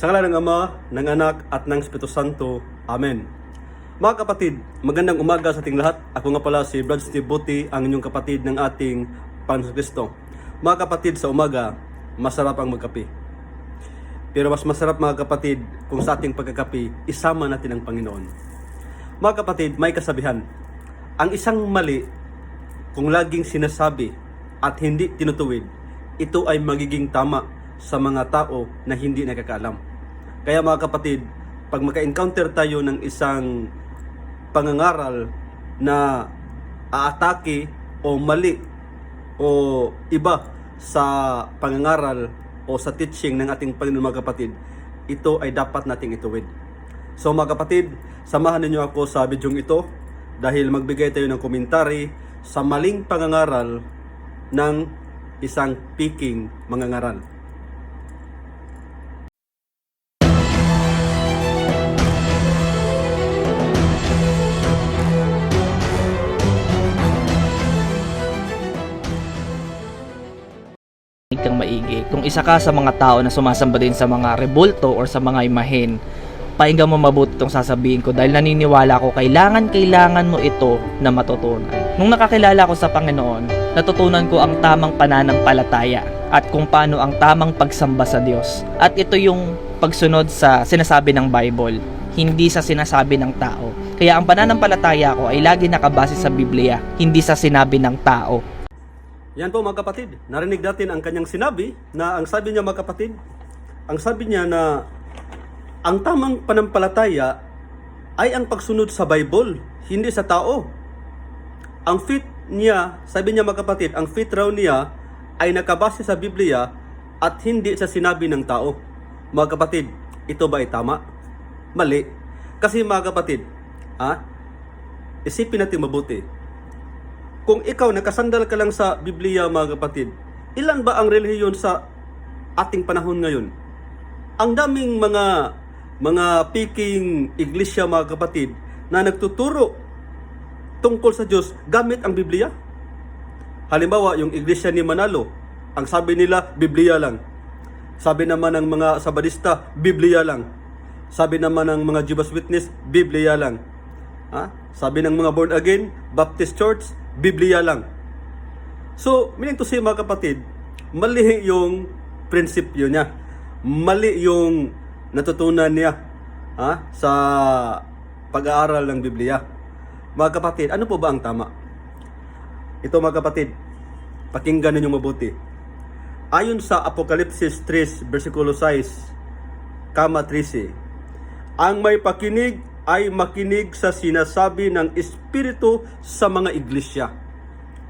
Sa ngalan ng Ama, ng Anak, at ng Espiritu Santo. Amen. Mga kapatid, magandang umaga sa ating lahat. Ako nga pala si Brad Steve Buti, ang inyong kapatid ng ating Panginoon Kristo. Mga kapatid, sa umaga, masarap ang magkape. Pero mas masarap mga kapatid kung sa ating pagkakape, isama natin ang Panginoon. Mga kapatid, may kasabihan. Ang isang mali, kung laging sinasabi at hindi tinutuwid, ito ay magiging tama sa mga tao na hindi nakakaalam. Kaya mga kapatid, pag maka-encounter tayo ng isang pangangaral na aatake o mali o iba sa pangangaral o sa teaching ng ating Panginoon mga kapatid, ito ay dapat nating ituwid. So mga kapatid, samahan ninyo ako sa bidyong ito dahil magbigay tayo ng komentary sa maling pangangaral ng isang piking mangangaral. Kang maigi. Kung isa ka sa mga tao na sumasamba din sa mga rebulto or sa mga imahen, pakinggan mo mabuti itong sasabihin ko dahil naniniwala ko kailangan mo ito na matutunan. Nung nakakilala ko sa Panginoon, natutunan ko ang tamang pananampalataya at kung paano ang tamang pagsamba sa Diyos. At ito yung pagsunod sa sinasabi ng Bible, hindi sa sinasabi ng tao. Kaya ang pananampalataya ko ay lagi nakabase sa Biblia, hindi sa sinabi ng tao. Yan po mga kapatid, narinig natin ang kanyang sinabi na ang sabi niya mga kapatid, ang sabi niya na ang tamang panampalataya ay ang pagsunod sa Bible, hindi sa tao. Ang faith niya, sabi niya mga kapatid, ang faith raw niya ay nakabase sa Biblia at hindi sa sinabi ng tao. Mga kapatid, ito ba ay tama? Mali. Kasi mga kapatid, isipin natin mabuti. Kung ikaw nakasandal ka lang sa Biblia mga kapatid, ilan ba ang relihiyon sa ating panahon ngayon? Ang daming mga piking iglesia mga kapatid na nagtuturo tungkol sa Diyos gamit ang Biblia. Halimbawa, yung iglesia ni Manalo, ang sabi nila, Biblia lang. Sabi naman ng mga Sabadista, Biblia lang. Sabi naman ng mga Jehovah's Witness, Biblia lang. Sabi ng mga born again, Baptist Church, Biblia lang. So, meaning to say mga kapatid, mali yung prinsipyo niya. Mali yung natutunan niya sa pag-aaral ng Biblia. Mga kapatid, ano po ba ang tama? Ito mga kapatid, pakinggan ninyo mabuti. Ayon sa Apokalipsis 3, versikulo 6, 13, ang may pakinig ay makinig sa sinasabi ng Espiritu sa mga iglesia.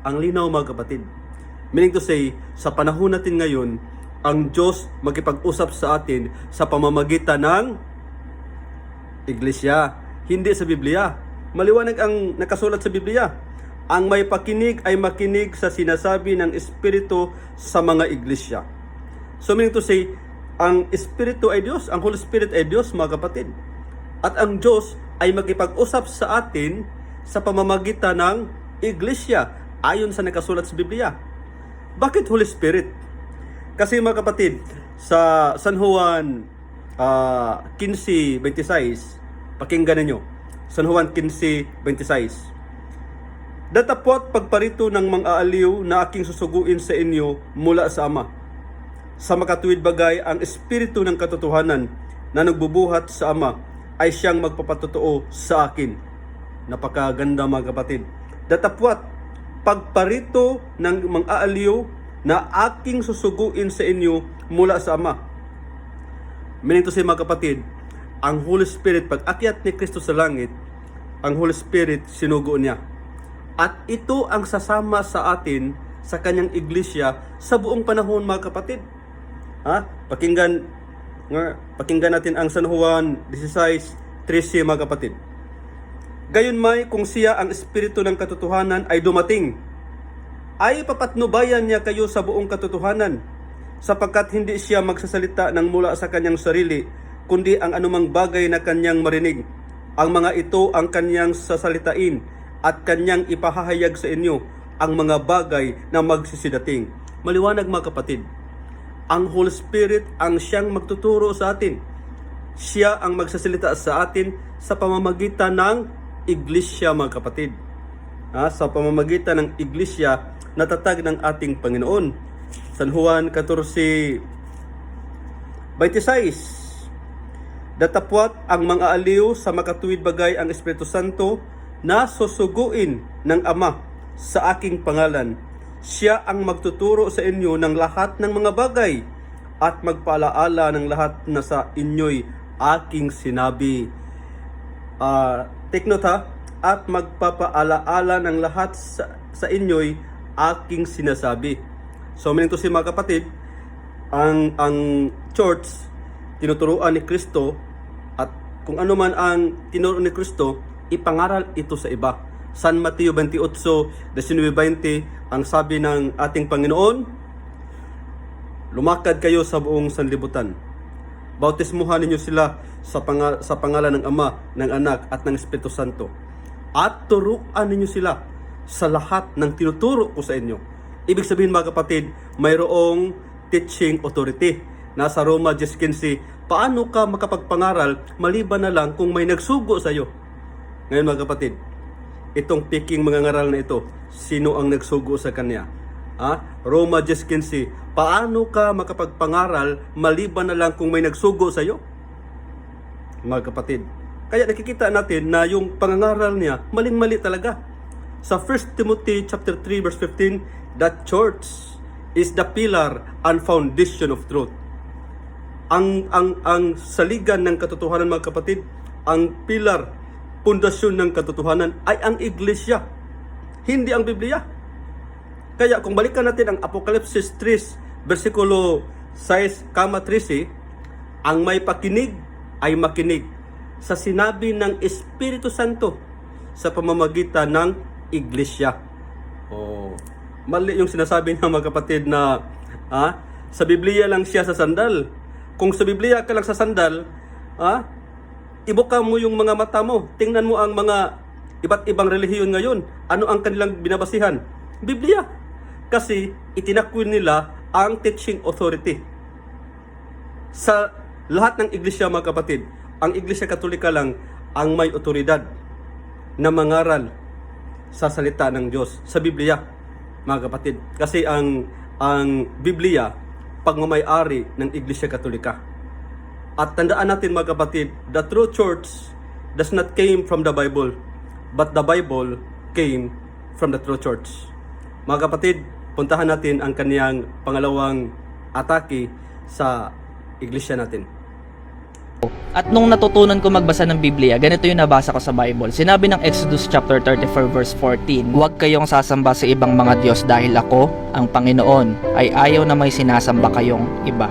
Ang linaw mga kapatid. Meaning to say, sa panahon natin ngayon, ang Diyos makipag-usap sa atin sa pamamagitan ng iglesia, hindi sa Biblia. Maliwanag ang nakasulat sa Biblia. Ang may pakinig ay makinig sa sinasabi ng Espiritu sa mga iglesia. So meaning to say, ang Espiritu ay Diyos, ang Holy Spirit ay Diyos mga kapatid. At ang Diyos ay magkipag-usap sa atin sa pamamagitan ng iglesia ayon sa nakasulat sa Biblia. Bakit Holy Spirit? Kasi mga kapatid, sa San Juan 15:26, pakinggan ninyo. San Juan 15:26. Datapwat pagparito ng mang-aaliw na aking susuguin sa inyo mula sa Ama. Sa makatuwid bagay ang Espiritu ng katotohanan na nagbubuhat sa Ama ay siyang magpapatotoo sa akin. Napakaganda mga kapatid. Datapwat, pagparito ng mang-aaliw na aking susuguin sa inyo mula sa Ama. Meaning to say mga kapatid, ang Holy Spirit, pag akyat ni Kristo sa langit, ang Holy Spirit sinugo niya. At ito ang sasama sa atin sa kanyang iglesia sa buong panahon mga kapatid. Pakinggan natin ang San Juan 16:13 mga kapatid. Gayon may kung siya ang Espiritu ng katotohanan ay dumating, ay papatnubayan niya kayo sa buong katotohanan, sapagkat hindi siya magsasalita ng mula sa kanyang sarili, kundi ang anumang bagay na kanyang marinig. Ang mga ito ang kanyang sasalitain at kanyang ipahahayag sa inyo ang mga bagay na magsisidating. Maliwanag mga kapatid, ang Holy Spirit ang siyang magtuturo sa atin. Siya ang magsasalita sa atin sa pamamagitan ng iglesia, mga kapatid. Sa pamamagitan ng iglesia na tatag ng ating Panginoon. San Juan 14:26. Datapwat ang mga aliw sa makatuwid bagay ang Espiritu Santo na susuguin ng Ama sa aking pangalan. Siya ang magtuturo sa inyo ng lahat ng mga bagay at magpaalaala ng lahat na sa inyo'y aking sinabi. Take note ha, at magpapaalaala ng lahat sa inyo'y aking sinasabi. So meaning to say, mga kapatid, ang church tinuturuan ni Kristo, at kung ano man ang tinuro ni Kristo, ipangaral ito sa iba. San Mateo 28:19-20, ang sabi ng ating Panginoon, lumakad kayo sa buong sanlibutan. Bautismuhan ninyo sila sa pangalan ng Ama, ng Anak at ng Espiritu Santo. At turuan ninyo sila sa lahat ng tinuturo ko sa inyo. Ibig sabihin, mga kapatid, mayroong teaching authority. Nasa Roma 10:15, paano ka makapagpangaral maliban na lang kung may nagsugo sa iyo? Ngayon, mga kapatid, itong piking mga ngaral na ito, sino ang nagsugo sa kanya? Roma 10:15, paano ka makapagpangaral maliban na lang kung may nagsugo sa iyo? Mga kapatid, kaya nakikita natin na yung pangangaral niya, maling-mali talaga. Sa 1 Timothy chapter 3 verse 15, the church is the pillar and foundation of truth. Ang saligan ng katotohanan, mga kapatid, ang pilar, pundasyon ng katotohanan ay ang iglesia, hindi ang Biblia. Kaya kung balikan natin ang Apokalipsis 3 versikulo 6-13, ang may pakinig ay makinig sa sinabi ng Espiritu Santo sa pamamagitan ng iglesia. Mali yung sinasabi ng mga kapatid na sa Biblia lang siya sa sandal. Kung sa Biblia ka lang sa sandal, ibuka mo yung mga mata mo. Tingnan mo ang mga iba't ibang relihiyon ngayon. Ano ang kanilang binabasihan? Biblia. Kasi itinakwil nila ang teaching authority. Sa lahat ng iglesia, mga kapatid, ang iglesia katolika lang ang may otoridad na mangaral sa salita ng Diyos, sa Biblia, mga kapatid. Kasi ang Biblia, pagmamayari ng iglesia katolika. At tandaan natin, mga kapatid, the true church does not came from the Bible, but the Bible came from the true church. Mga kapatid, puntahan natin ang kaniyang pangalawang atake sa iglesia natin. At nung natutunan ko magbasa ng Biblia, ganito yung nabasa ko sa Bible. Sinabi ng Exodus chapter 34 verse 14, huwag kayong sasamba sa ibang mga Diyos dahil ako, ang Panginoon, ay ayaw na may sinasamba kayong iba.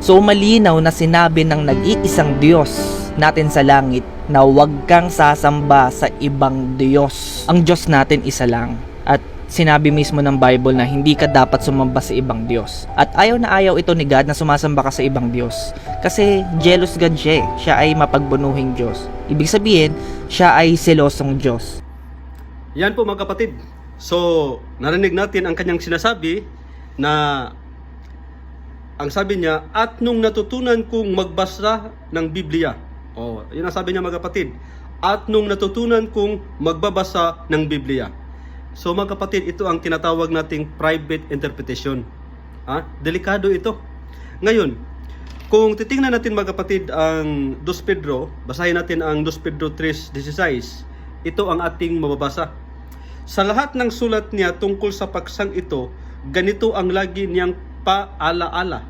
So malinaw na sinabi ng nag-iisang Diyos natin sa langit na huwag kang sasamba sa ibang Diyos. Ang Diyos natin isa lang. At sinabi mismo ng Bible na hindi ka dapat sumamba sa ibang Diyos. At ayaw na ayaw ito ni God na sumasamba ka sa ibang Diyos. Kasi jealous God siya. Siya ay mapagbunuhing Diyos. Ibig sabihin, siya ay selosong Diyos. Yan po, mga kapatid. So, narinig natin ang kanyang sinasabi na ang sabi niya, at nung natutunan kong magbasa ng Biblia. Yun ang sabi niya, mga kapatid. At nung natutunan kong magbabasa ng Biblia. So, mga kapatid, ito ang tinatawag nating private interpretation. Delikado ito. Ngayon, kung titingnan natin, mga kapatid, ang 2 Pedro, basahin natin ang 2 Pedro 3:16. Ito ang ating mababasa. Sa lahat ng sulat niya tungkol sa paksang ito, ganito ang lagi niyang paalaala.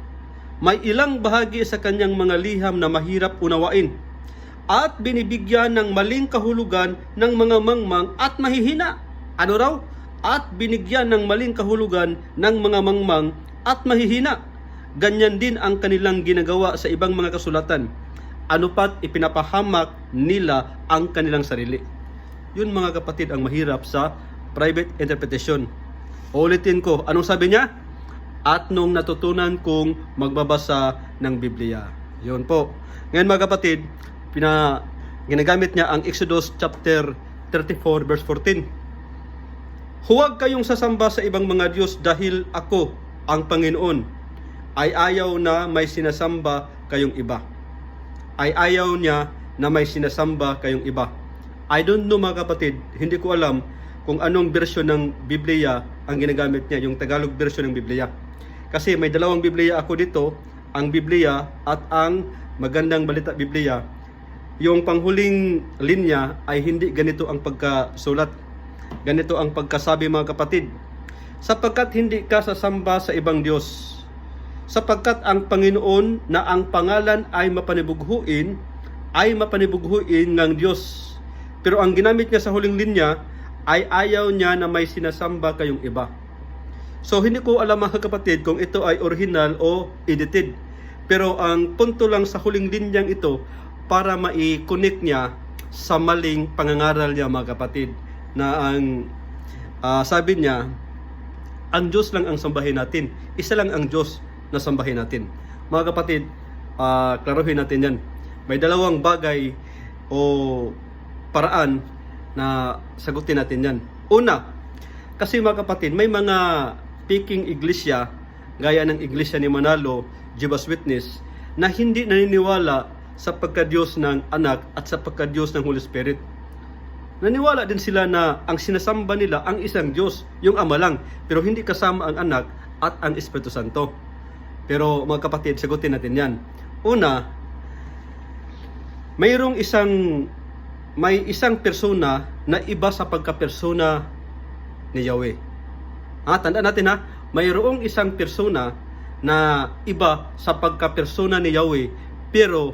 May ilang bahagi sa kanyang mga liham na mahirap unawain at binibigyan ng maling kahulugan ng mga mangmang at mahihina. Ano raw? At binigyan ng maling kahulugan ng mga mangmang at mahihina. Ganyan din ang kanilang ginagawa sa ibang mga kasulatan. Ano pat ipinapahamak nila ang kanilang sarili. Yun, mga kapatid, ang mahirap sa private interpretation. Ulitin ko, anong sabi niya? At nung natutunan kong magbabasa ng Biblia. Yun po. Ngayon, mga kapatid, ginagamit niya ang Exodus chapter 34 verse 14. Huwag kayong sasamba sa ibang mga Diyos dahil ako, ang Panginoon, ay ayaw na may sinasamba kayong iba. ay ayaw niya na may sinasamba kayong iba. I don't know mga kapatid, hindi ko alam kung anong bersyon ng Biblia ang ginagamit niya, yung Tagalog version ng Biblia. Kasi may dalawang Biblia ako dito, ang Biblia at ang Magandang Balita Biblia. Yung panghuling linya ay hindi ganito ang pagkasulat. Ganito ang pagkasabi mga kapatid. Sapagkat hindi ka sasamba sa ibang Diyos. Sapagkat ang Panginoon na ang pangalan ay mapanibughuin ng Diyos. Pero ang ginamit niya sa huling linya ay ayaw niya na may sinasamba kayong iba. So hindi ko alam mga kapatid kung ito ay original o edited. Pero ang punto lang sa huling linyang ito para mai-connect niya sa maling pangangaral niya mga kapatid. Na ang sabi niya, ang Diyos lang ang sambahin natin. Isa lang ang Diyos na sambahin natin. Mga kapatid, klaruhin natin yan. May dalawang bagay o paraan na sagutin natin yan. Una, kasi mga kapatid, may mga peking iglesia, gaya ng iglesia ni Manalo, Jehovah's Witness, na hindi naniniwala sa pagka-Diyos ng anak at sa pagka-Diyos ng Holy Spirit. Naniwala din sila na ang sinasamba nila ang isang Diyos, yung Ama lang, pero hindi kasama ang anak at ang Espiritu Santo. Pero mga kapatid, sagutin natin yan. Una, may isang persona na iba sa pagka-persona ni Yahweh. Tandaan natin mayroong isang persona na iba sa pagka-persona ni Yahweh, pero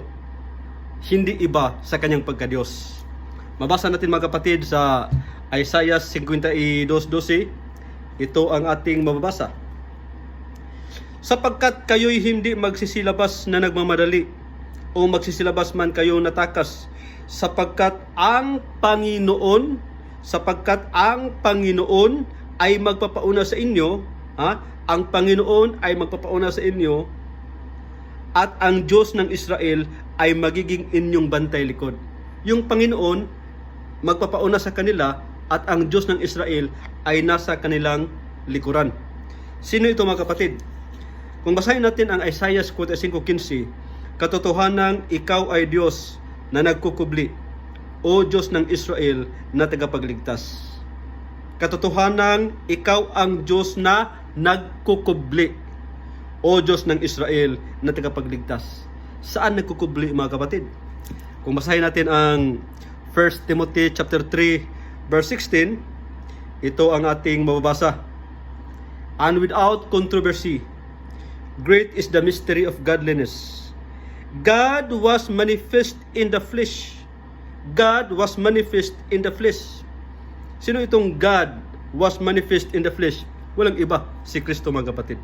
hindi iba sa kanyang pagka-Diyos. Mabasa natin mga kapatid sa Isaiah 52:12. Ito ang ating mababasa. Sapagkat kayo'y hindi magsisilabas na nagmamadali, o magsisilabas man kayo na takas, sapagkat ang Panginoon ay magpapauna sa inyo, ang Panginoon ay magpapauna sa inyo, at ang Diyos ng Israel ay magiging inyong bantay likod. Yung Panginoon magpapauna sa kanila at ang Diyos ng Israel ay nasa kanilang likuran. Sino ito mga kapatid? Kung basahin natin ang Isaiah 45:15, katotohanan ikaw ay Diyos na nagkukubli, o Diyos ng Israel na tagapagligtas. Katotohanan ikaw ang Diyos na nagkukubli, o Diyos ng Israel na tagapagligtas. Saan nagkukubli mga kapatid? Kung basahin natin ang 1 Timothy chapter 3 verse 16, ito ang ating mababasa. And without controversy, great is the mystery of godliness. God was manifest in the flesh. God was manifest in the flesh. Sino itong God was manifest in the flesh? Walang iba, si Kristo mga kapatid.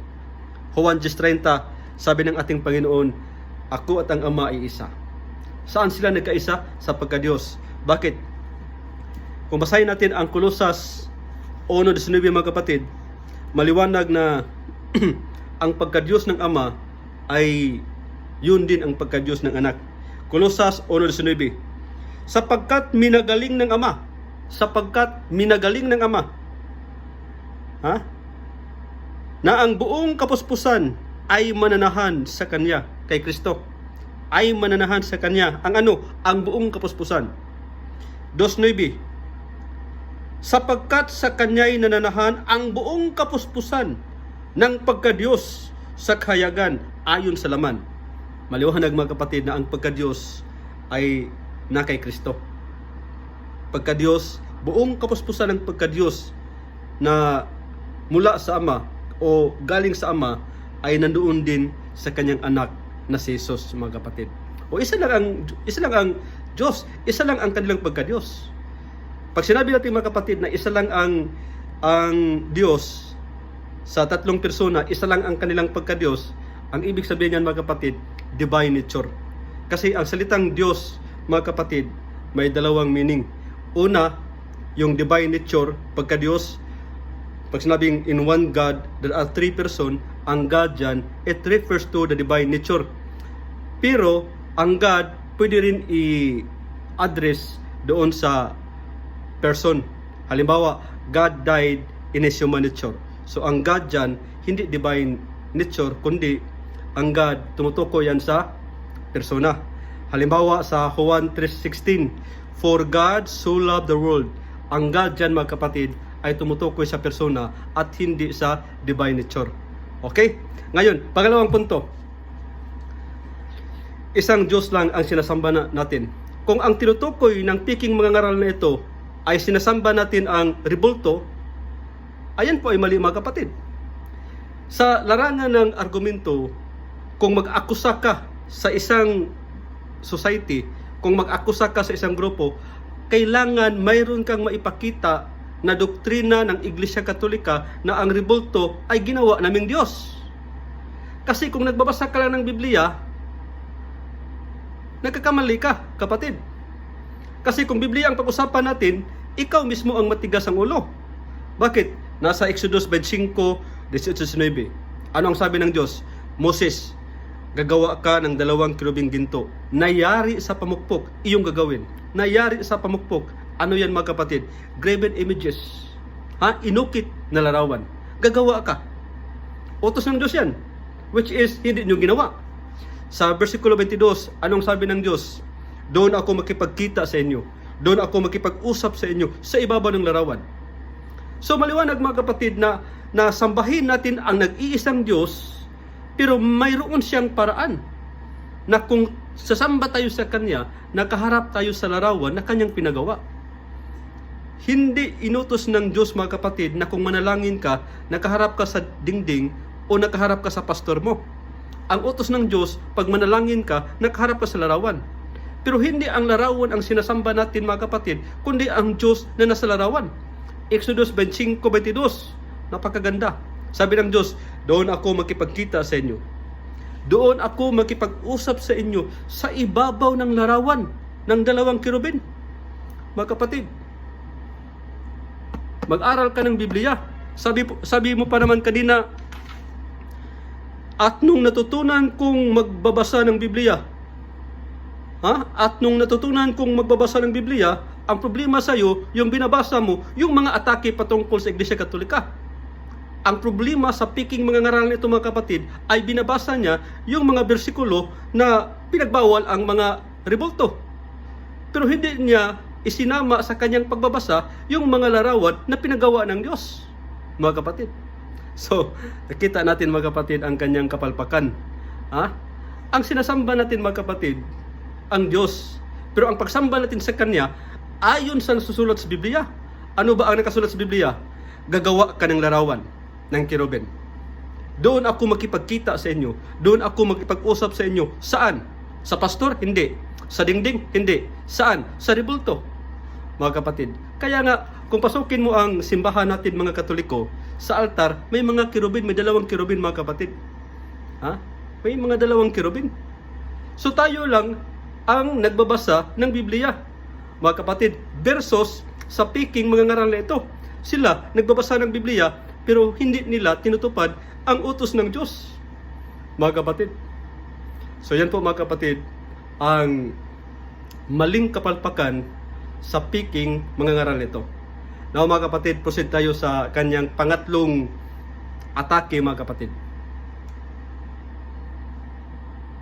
Juan 10:30, sabi ng ating Panginoon, ako at ang Ama ay isa. Saan sila nagkaisa? Sa pagka-Diyos. Bakit? Kung basahin natin ang Kolosas 1:19 mga kapatid, maliwanag na ang pagka-Diyos ng Ama ay yun din ang pagka-Diyos ng anak. Kolosas 1:19, sapagkat minagaling ng Ama, na ang buong kapuspusan ay mananahan sa Kanya, kay Kristo. Ay mananahan sa Kanya. Ang buong kapuspusan. 2:9, sapagkat sa Kanya'y nananahan ang buong kapuspusan ng pagka-Diyos sa kahayagan ayon sa laman. Maliwanag mga kapatid na ang pagka-Diyos ay na kay Kristo. Pagka-Diyos, buong kapuspusan ng pagka-Diyos na mula sa Ama o galing sa Ama ay nandoon din sa kanyang anak na si Jesus mga kapatid. O isa lang ang Diyos, isa lang ang kanilang pagka-Diyos. Pag sinabi natin mga kapatid na isa lang ang Diyos sa tatlong persona, isa lang ang kanilang pagka-Diyos, ang ibig sabihin niyan mga kapatid, divine nature. Kasi ang salitang Diyos mga kapatid, may dalawang meaning. Una, yung divine nature, pagka-Diyos. Pag sinabing in one God, there are three person, ang God dyan, it refers to the divine nature. Pero, ang God, pwede rin i-address doon sa person. Halimbawa, God died in His human nature. So, ang God dyan, hindi divine nature, kundi ang God, tumutukoy yan sa persona. Halimbawa sa Juan 3:16, "For God so loved the world." Ang God dyan mga kapatid ay tumutukoy sa persona at hindi sa divine nature. Okay? Ngayon, pangalawang punto. Isang Diyos lang ang sinasamba natin. Kung ang tinutukoy ng piking mga ngaral na ito ay sinasamba natin ang rebulto, ayan po ay mali mga kapatid. Sa larangan ng argumento, kung mag-akusa ka sa isang society, kung mag-akusa ka sa isang grupo, kailangan mayroon kang maipakita na doktrina ng Iglesia Katolika na ang rebulto ay ginawa naming Diyos. Kasi kung nagbabasa ka lang ng Biblia, nagkakamali ka, kapatid. Kasi kung Biblia ang pag-usapan natin, ikaw mismo ang matigas ang ulo. Bakit? Nasa Exodus 25:18-19. Ano ang sabi ng Diyos? Moses, gagawa ka ng 2 kirubing ginto. Nayari sa pamukpok, iyong gagawin. Nayari sa pamukpok. Ano yan mga kapatid? Graven images. Inukit na larawan. Gagawa ka. Utos ng Diyos yan. Which is, hindi nyo ginawa. Sa versikulo 22, anong sabi ng Diyos? Doon ako makipagkita sa inyo. Doon ako makipag-usap sa inyo sa ibabaw ng larawan. So maliwanag mga kapatid na sambahin natin ang nag-iisang Diyos, pero mayroon siyang paraan na kung sasamba tayo sa Kanya, nakaharap tayo sa larawan na Kanyang pinagawa. Hindi inutos ng Diyos mga kapatid na kung manalangin ka, nakaharap ka sa dingding o nakaharap ka sa pastor mo. Ang utos ng Diyos, pag manalangin ka, nakaharap ka sa larawan. Pero hindi ang larawan ang sinasamba natin mga kapatid, kundi ang Diyos na nasa larawan. Exodus 25:22, napakaganda. Sabi ng Diyos, doon ako makipagkita sa inyo. Doon ako makipag-usap sa inyo sa ibabaw ng larawan ng 2 kirubin. Mga kapatid, mag-aral ka ng Biblia. Sabi mo pa naman kanina, at nung natutunan kong magbabasa ng Biblia, ng Biblia, ang problema sa iyo, yung binabasa mo, yung mga atake patungkol sa Iglesia Katolika. Ang problema sa piking mga ngaral nito mga kapatid, ay binabasa niya yung mga bersikulo na pinagbawal ang mga rebulto. Pero hindi niya isinama sa kanyang pagbabasa yung mga larawan na pinagawa ng Diyos, mga kapatid. So, nakita natin mga kapatid ang kanyang kapalpakan. Ang sinasamba natin mga kapatid, ang Diyos. Pero ang pagsamba natin sa Kanya, ayon sa nasusulat sa Biblia. Ano ba ang nakasulat sa Biblia? Gagawa ka ng larawan ng kirubin. Doon ako makipagkita sa inyo. Doon ako makipag-usap sa inyo. Saan? Sa pastor? Hindi. Sa dingding? Hindi. Saan? Sa rebulto. Mga kapatid. Kaya nga, kung pasukin mo ang simbahan natin mga Katoliko, sa altar, may mga kirubin, may 2 kirubin mga kapatid. May mga 2 kirubin. So tayo lang ang nagbabasa ng Biblia, mga kapatid, versus sa piking mga ngaral na ito. Sila nagbabasa ng Biblia, pero hindi nila tinutupad ang utos ng Diyos, mga kapatid. So yan po mga kapatid, ang maling kapalpakan sa piking mga ngaral nito. Now mga kapatid, proceed tayo sa kanyang pangatlong atake mga kapatid.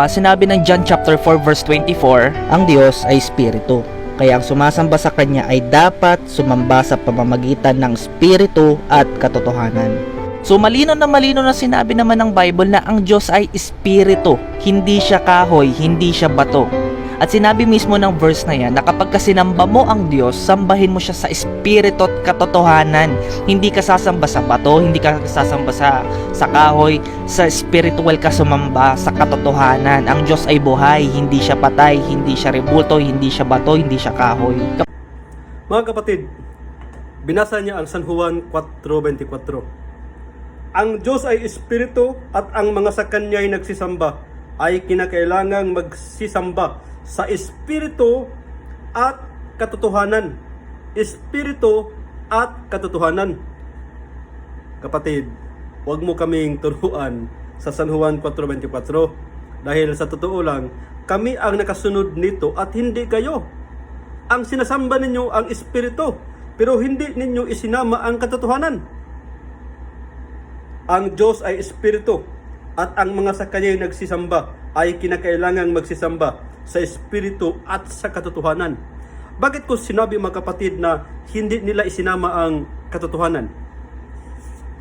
Sinabi ng John chapter 4 verse 24, ang Diyos ay Espiritu. Kaya ang sumasamba sa Kanya ay dapat sumamba sa pamamagitan ng Espiritu at katotohanan. So malino na sinabi naman ng Bible na ang Diyos ay Espiritu. Hindi siya kahoy, hindi siya bato. At sinabi mismo ng verse na yan na kapag sinamba mo ang Diyos, sambahin mo siya sa espiritu at katotohanan. Hindi ka sasamba sa bato, hindi ka sasamba sa kahoy, sa spiritual ka sumamba, sa katotohanan. Ang Diyos ay buhay, hindi siya patay, hindi siya rebulto, hindi siya bato, hindi siya kahoy. Mga kapatid, binasa niya ang San Juan 4:24. Ang Diyos ay espiritu at ang mga sa Kanya ay nagsisamba ay kinakailangang magsisamba sa espiritu at katotohanan. Espiritu at katotohanan. Kapatid, huwag mo kaming turuan sa San Juan 4:24 dahil sa totoo lang, kami ang nakasunod nito at hindi kayo. Ang sinasamba ninyo ang espiritu, pero hindi ninyo isinama ang katotohanan. Ang Diyos ay espiritu at ang mga sa Kanya ay nagsisamba ay kinakailangang magsisamba sa espiritu at sa katotohanan. Bakit ko sinabi mga kapatid na hindi nila isinama ang katotohanan?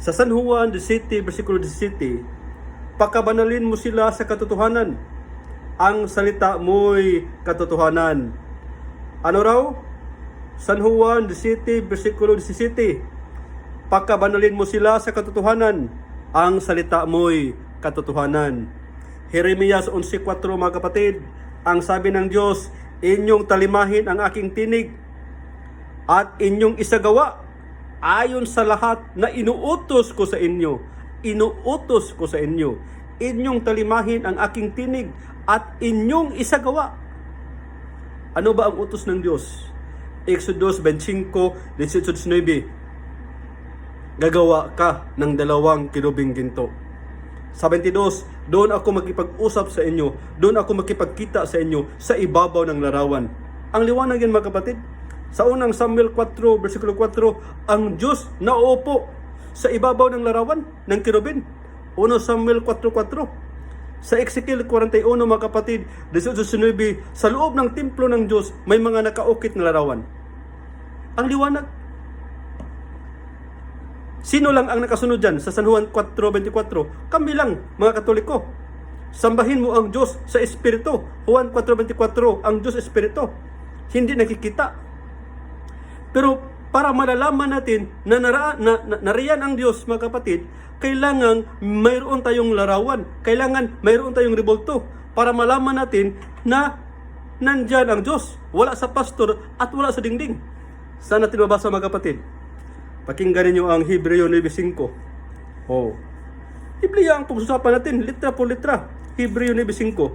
Sa San Juan 17, versikulo 17, pakabanalin mo sila sa katotohanan. Ang salita mo'y katotohanan. Ano raw? San Juan 17, versikulo 17, pakabanalin mo sila sa katotohanan. Ang salita mo'y katotohanan. Jeremias 11:4 mga kapatid, ang sabi ng Diyos, inyong talimahin ang aking tinig at inyong isagawa ayon sa lahat na inuutos ko sa inyo. Inuutos ko sa inyo. Inyong talimahin ang aking tinig at inyong isagawa. Ano ba ang utos ng Diyos? Exodus 25:18-19, gagawa ka ng 2 kirubing ginto. Sa 22, doon ako makipag-usap sa inyo, doon ako makipagkita sa inyo sa ibabaw ng larawan. Ang liwanag yan mga kapatid. Sa unang Samuel 4, versikulo 4, ang Diyos nauupo sa ibabaw ng larawan ng kirubin. 1 Samuel 4:4. Sa Ezekiel 41 mga kapatid, 18-19, sa loob ng templo ng Diyos may mga nakaukit na larawan. Ang liwanag. Sino lang ang nakasunod dyan sa San Juan 4:24? Kami lang, mga Katoliko. Sambahin mo ang Diyos sa Espiritu. Juan 4:24, ang Diyos Espiritu. Hindi nakikita. Pero para malalaman natin na nariyan ang Diyos, mga kapatid, kailangan mayroon tayong larawan. Kailangan mayroon tayong rebulto para malaman natin na nandyan ang Diyos. Wala sa pastor at wala sa dingding. Saan natin mabasa mga kapatid? Pakinggan ninyo ang Hebreo 9:5. Oh. Biblia ang pag-usapan natin, litra po litra. Hebreo 9:5.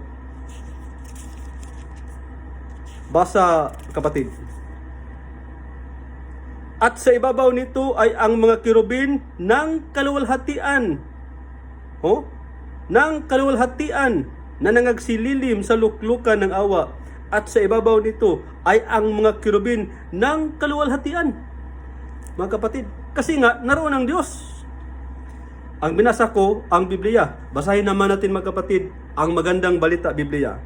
Basa kapatid. At sa ibabaw nito ay ang mga kirubin ng kaluwalhatian. Oh? Ng kaluwalhatian na nangagsililim sa luklukan ng awa. At sa ibabaw nito ay ang mga kirubin ng kaluwalhatian. Mga kapatid, kasi nga naroon ang Diyos. Ang binasa ko, ang Biblia. Basahin naman natin mga kapatid, ang magandang balita Biblia.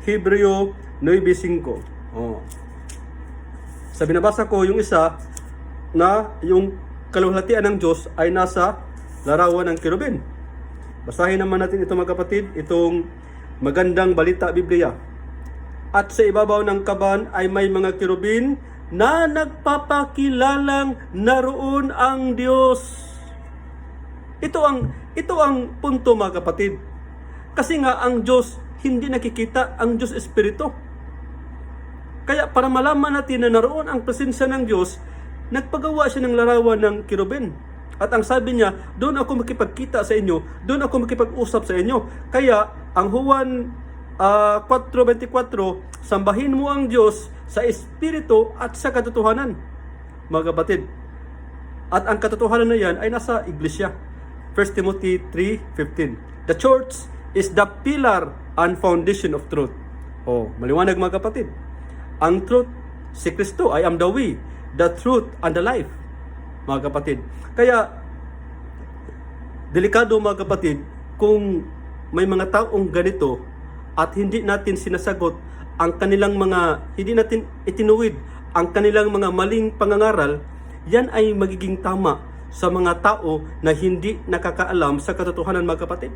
Hebreo 9:5. Oh. Sa binabasa ko, yung isa na yung kaluwalhatian ng Diyos ay nasa larawan ng kirubin. Basahin naman natin ito mga kapatid, itong magandang balita Biblia. At sa ibabaw ng kaban ay may mga kirubin na nagpapakilalang naroon ang Diyos. Ito ang punto mga kapatid. Kasi nga ang Diyos hindi nakikita, ang Diyos Espiritu. Kaya para malaman natin na naroon ang presensya ng Diyos, nagpagawa siya ng larawan ng kirubin. At ang sabi niya, doon ako makipagkita sa inyo, doon ako makipag-usap sa inyo. Kaya ang Juan 4:24, sambahin mo ang Diyos sa Espiritu at sa katotohanan. Mga kapatid, at ang katotohanan na yan ay nasa Iglesia. 1 Timothy 3:15. The church is the pillar and foundation of truth. Oh, maliwanag mga kapatid. Ang truth, si Kristo, I am the way, the truth, and the life. Mga kapatid. Kaya, delikado mga kapatid, kung may mga taong ganito at hindi natin sinasagot ang kanilang mga, hindi natin itinuwid ang kanilang mga maling pangangaral, yan ay magiging tama sa mga tao na hindi nakakaalam sa katotohanan mga kapatid.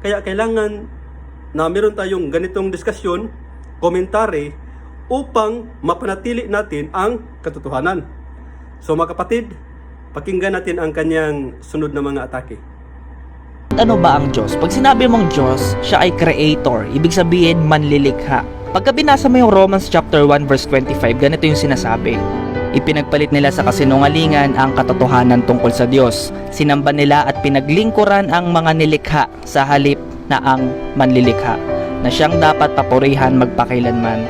Kaya kailangan na meron tayong ganitong diskusyon, komentary, upang mapanatili natin ang katotohanan. So mga kapatid, pakinggan natin ang kanyang sunod na mga atake. Ano ba ang Diyos? Pag sinabi mong Diyos, siya ay creator. Ibig sabihin, manlilikha. Pagka binasa mo yung Romans chapter 1 verse 25, ganito yung sinasabi. Ipinagpalit nila sa kasinungalingan ang katotohanan tungkol sa Diyos. Sinamba nila at pinaglingkuran ang mga nilikha sa halip na ang manlilikha, na siyang dapat papurihan magpakailanman.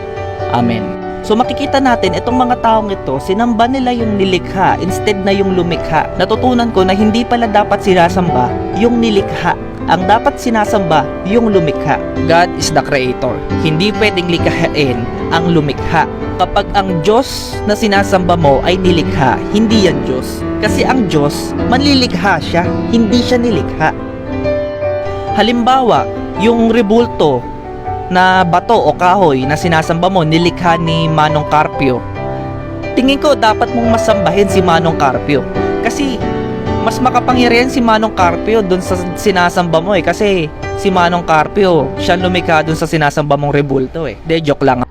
Amen. So makikita natin, itong mga taong ito, sinamba nila yung nilikha instead na yung lumikha. Natutunan ko na hindi pala dapat sinasamba yung nilikha. Ang dapat sinasamba yung lumikha. God is the creator. Hindi pwedeng likhain ang lumikha. Kapag ang Diyos na sinasamba mo ay nilikha, hindi yan Diyos. Kasi ang Diyos, manlilikha siya, hindi siya nilikha. Halimbawa, yung rebulto na bato o kahoy na sinasamba mo nilikha ni Manong Carpio, tingin ko dapat mong masambahin si Manong Carpio. Kasi mas makapangyarihan si Manong Carpio dun sa sinasamba mo kasi si Manong Carpio siya lumikha dun sa sinasamba mong rebulto De, joke lang.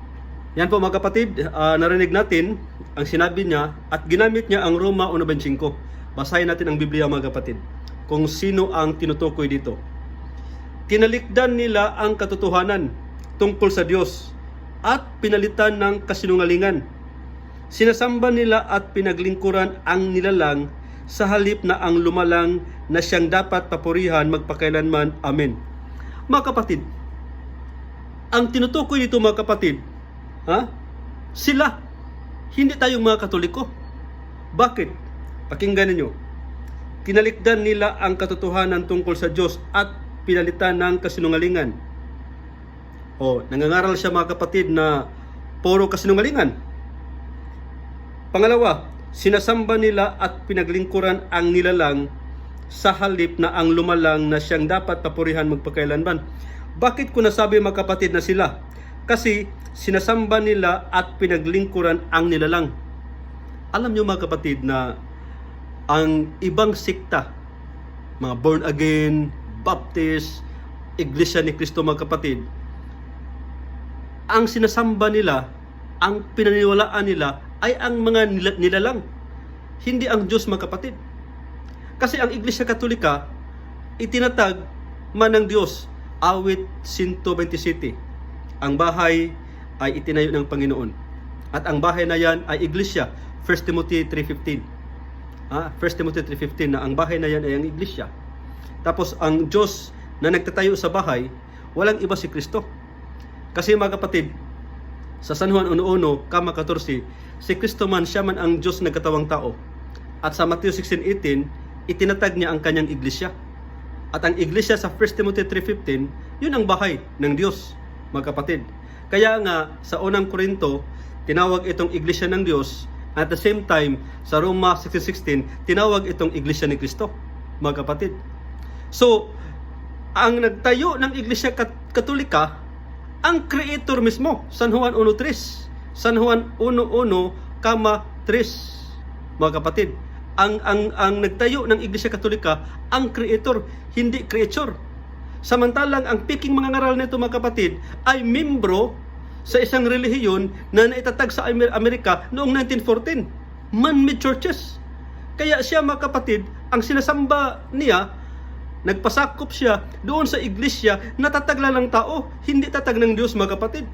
Yan po mga kapatid, narinig natin ang sinabi niya at ginamit niya ang Roma 1:25. Basahin natin ang Biblia mga kapatid kung sino ang tinutukoy dito. Tinalikdan nila ang katotohanan tungkol sa Diyos at pinalitan ng kasinungalingan. Sinasamba nila at pinaglingkuran ang nilalang sa halip na ang lumalang na siyang dapat papurihan magpakailanman. Amen. Mga kapatid, ang tinutukoy dito mga kapatid, sila, hindi tayong mga Katoliko. Bakit? Pakinggan ninyo. Tinalikdan nila ang katotohanan tungkol sa Diyos at pinalitan ng kasinungalingan. Nangangaral siya mga kapatid na puro kasinungalingan. Pangalawa, sinasamba nila at pinaglingkuran ang nilalang sa halip na ang lumalang na siyang dapat papurihan magpakailanman. Bakit ko nasabi mga kapatid na sila? Kasi sinasamba nila at pinaglingkuran ang nilalang. Alam nyo mga kapatid na ang ibang sikta, mga born again, Baptist, Iglesia ni Cristo mga kapatid, ang sinasamba nila, ang pinaniniwalaan nila ay ang mga nilalang, hindi ang Diyos mga kapatid. Kasi ang Iglesia Katolika, itinatag man ng Diyos, awit 127. Ang bahay ay itinayo ng Panginoon. At ang bahay na yan ay Iglesia, 1 Timothy 3:15. 1 Timothy 3:15 na ang bahay na yan ay ang Iglesia. Tapos ang Diyos na nagtatayo sa bahay, walang iba si Kristo. Kasi mga kapatid, sa San Juan 1:1, kama 14, si Kristo man, siya man ang Diyos na katawang tao. At sa Matthew 16:18, itinatag niya ang kanyang iglesia. At ang iglesia sa 1 Timothy 3:15, yun ang bahay ng Diyos, mga kapatid. Kaya nga, sa unang Korinto, tinawag itong iglesia ng Diyos. At the same time, sa Roma 16:16, tinawag itong iglesia ni Kristo, mga kapatid. So, ang nagtayo ng iglesia Katolika, ang creator mismo, San Juan 1:3. San Juan 1:1, 3, mga kapatid. Ang nagtayo ng Iglesia Katolika, ang creator, hindi creature. Samantalang ang piking mga ngaral nito mga kapatid ay membro sa isang relihiyon na naitatag sa Amerika noong 1914. Man-made churches. Kaya siya mga kapatid, ang sinasamba niya, nagpasakop siya doon sa iglesia na tatag lang ng tao, hindi tatag ng Diyos mga kapatid.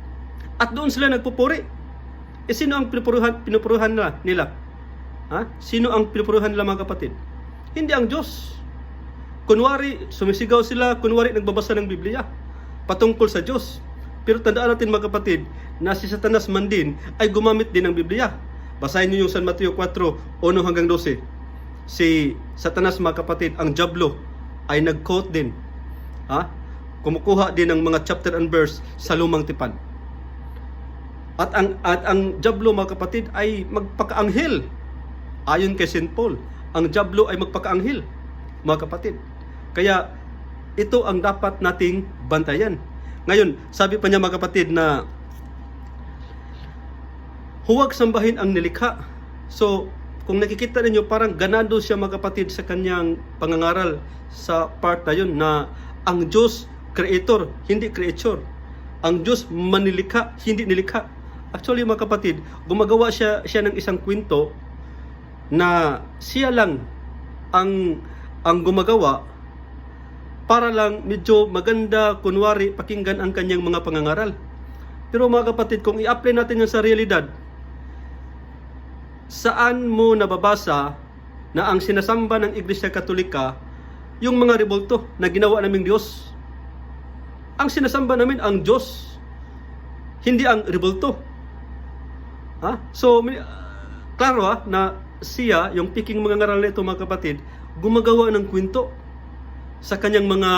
At doon sila nagpupuri. Sino ang pinupuruhan nila? Sino ang pinupuruhan nila mga kapatid? Hindi ang Diyos. Kunwari, sumisigaw sila, kunwari nagbabasa ng Biblia patungkol sa Diyos. Pero tandaan natin mga kapatid, na si Satanas man din ay gumamit din ng Biblia. Basahin niyo yung San Mateo 4:1-12. Si Satanas mga kapatid, ang Diablo, ay nag-quote din. Kumukuha din ng mga chapter and verse sa Lumang Tipan. At ang Diablo mga kapatid ay magpakaanghel. Ayon kay St. Paul, ang Diablo ay magpakaanghel, mga kapatid. Kaya ito ang dapat nating bantayan. Ngayon, sabi pa niya mga kapatid na huwag sambahin ang nilikha. So, kung nakikita ninyo, parang ganado siya mga kapatid sa kanyang pangangaral sa part na yun, na ang Diyos creator, hindi creature. Ang Diyos manilikha, hindi nilikha. Actually mga kapatid, gumagawa siya ng isang kwento na siya lang ang gumagawa para lang medyo maganda, kunwari pakinggan ang kanyang mga pangangaral. Pero mga kapatid, kung i-apply natin yan sa realidad, saan mo nababasa na ang sinasamba ng Iglesia Katolika yung mga rebulto na ginawa naming Diyos? Ang sinasamba namin ang Diyos, hindi ang rebulto. So, klaro na siya, yung piking mga ngaral nito mga kapatid, gumagawa ng kwento sa kanyang mga